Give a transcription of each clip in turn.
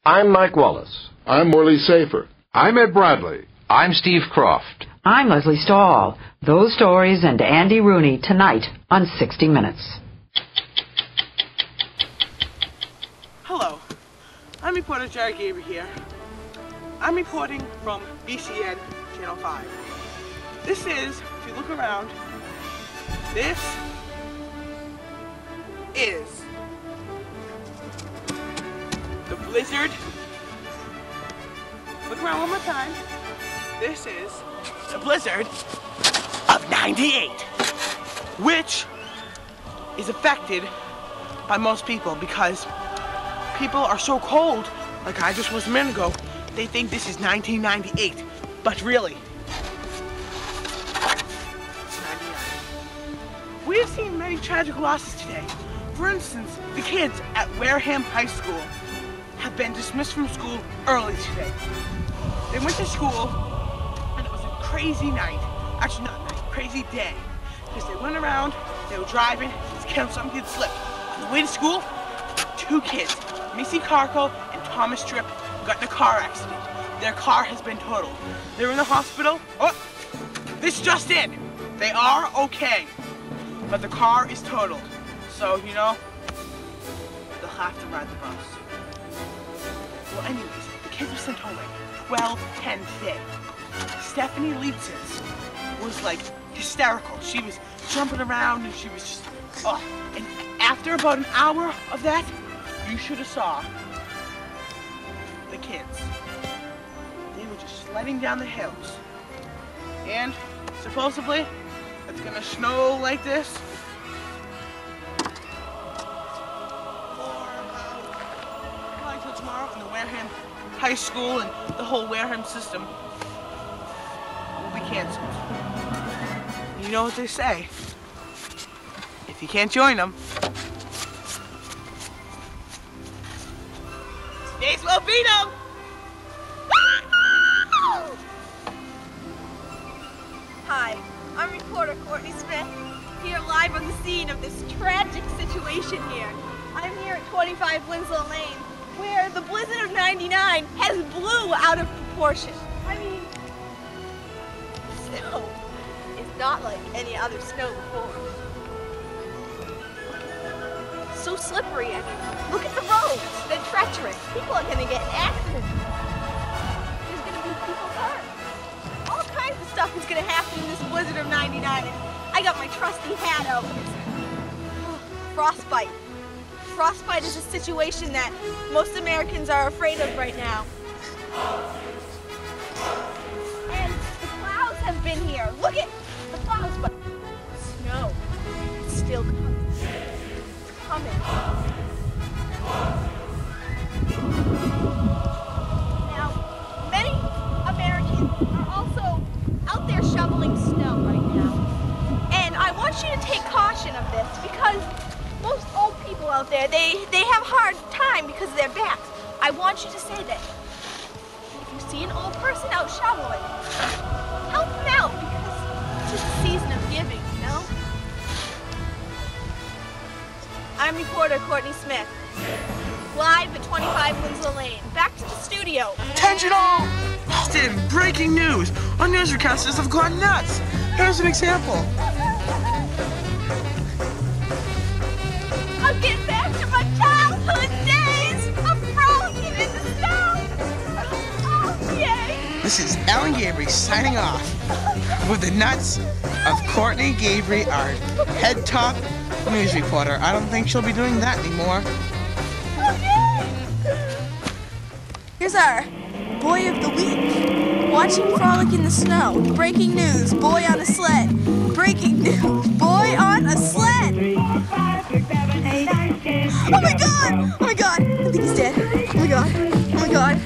I'm Mike Wallace. I'm Morley Safer. I'm Ed Bradley. I'm Steve Croft. I'm Leslie Stahl. Those stories and Andy Rooney tonight on 60 Minutes. Hello, I'm reporter Jerry Gabriel here. I'm reporting from BCN Channel 5. This is, if you look around, this is the blizzard. Look around one more time. This is the blizzard of '98, which is affected by most people because people are so cold, like I just was a minute ago, they think this is 1998, but really, it's 99. We have seen many tragic losses today. For instance, the kids at Wareham High School have been dismissed from school early today. They went to school, and it was a crazy night. Actually, not night, crazy day. Because they went around, they were driving, some kids slipped. On the way to school, 2 kids, Missy Carco and Thomas Tripp, got in a car accident. Their car has been totaled. They're in the hospital. Oh, this just in. They are okay, but the car is totaled. So, you know, they'll have to ride the bus. Well, anyways, the kids were sent home at 12:10 today. Stephanie Leibsitz was like hysterical. She was jumping around and she was just, oh. And after about an hour of that, you should have saw the kids. They were just sledding down the hills. And supposedly, it's gonna snow like this probably till tomorrow, and the Wareham High School and the whole Wareham system will be canceled. You know what they say, if you can't join them, Stace will beat them! Hi, I'm reporter Courtney Smith, here live on the scene of this tragic situation here. I'm here at 25 Winslow Lane, where the blizzard of '99 has blew out of proportion. I mean, snow is not like any other snow before. So slippery, I mean, look at the roads, they're treacherous. People are gonna get in accidents. There's gonna be people hurt. All kinds of stuff is gonna happen in this blizzard of '99, and I got my trusty hat out. Frostbite. Frostbite is a situation that most Americans are afraid of right now. And the clouds have been here. Look at the clouds, but snow, it's still coming. It's coming. Now, many Americans are also out there shoveling snow right now. And I want you to take caution of this because most old people out there, they have a hard time because of their backs. I want you to say that if you see an old person out shoveling, help them out because it's just a season of giving, you know? I'm reporter Courtney Smith, live at 25 Winslow Lane. Back to the studio. Attention all! Austin, breaking news! Our news recasters have gone nuts! Here's an example. I'm getting back to my childhood days of frolicking in the snow. Oh, yay! This is Alan Gabriel signing off with the nuts of Courtney Gabriel, our head top news reporter. I don't think she'll be doing that anymore. Okay. Here's our boy of the week. Watching Frolic in the Snow. Breaking news, boy on a sled. Breaking news, boy on a sled. Hey. Oh my god! Oh my god! I think he's dead. Oh my god. Oh my god.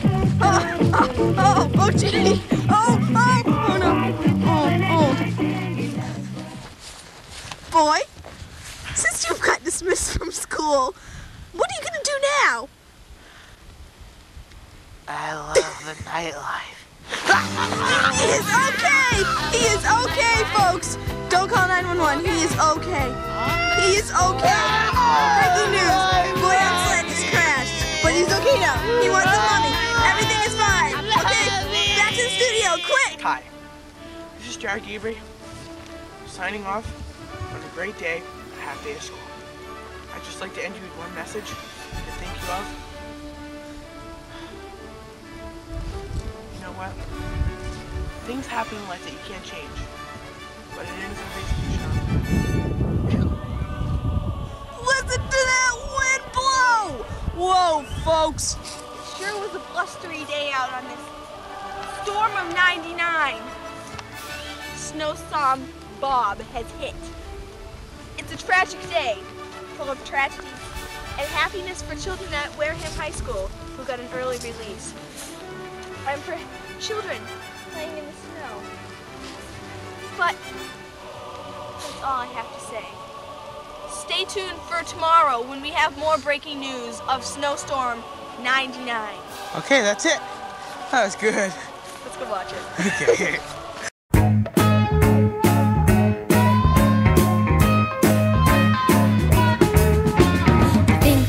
Oh gee. Oh no. Oh. Boy, since you've got dismissed from school, what are you gonna do now? I love the nightlife. He is okay! He is okay, folks! Don't call 911. He is okay. He is okay. Breaking news. Boy on sled just crashed. But he's okay now. He wants a Hi, this is Jared Avery, signing off on a great day, a half day of school. I'd just like to end you with one message to think you of. You know what? Things happen in life that you can't change, but it ends in ways you can. Listen to that wind blow! Whoa, folks! It sure was a blustery day out on this storm of 99. Snowstorm Bob has hit. It's a tragic day, full of tragedy and happiness for children at Wareham High School who got an early release. And for children playing in the snow. But that's all I have to say. Stay tuned for tomorrow when we have more breaking news of Snowstorm 99. Okay, that's it. That was good. Let's go watch it. Okay.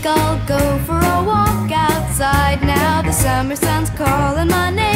I'll go for a walk outside now. The summer sun's calling my name.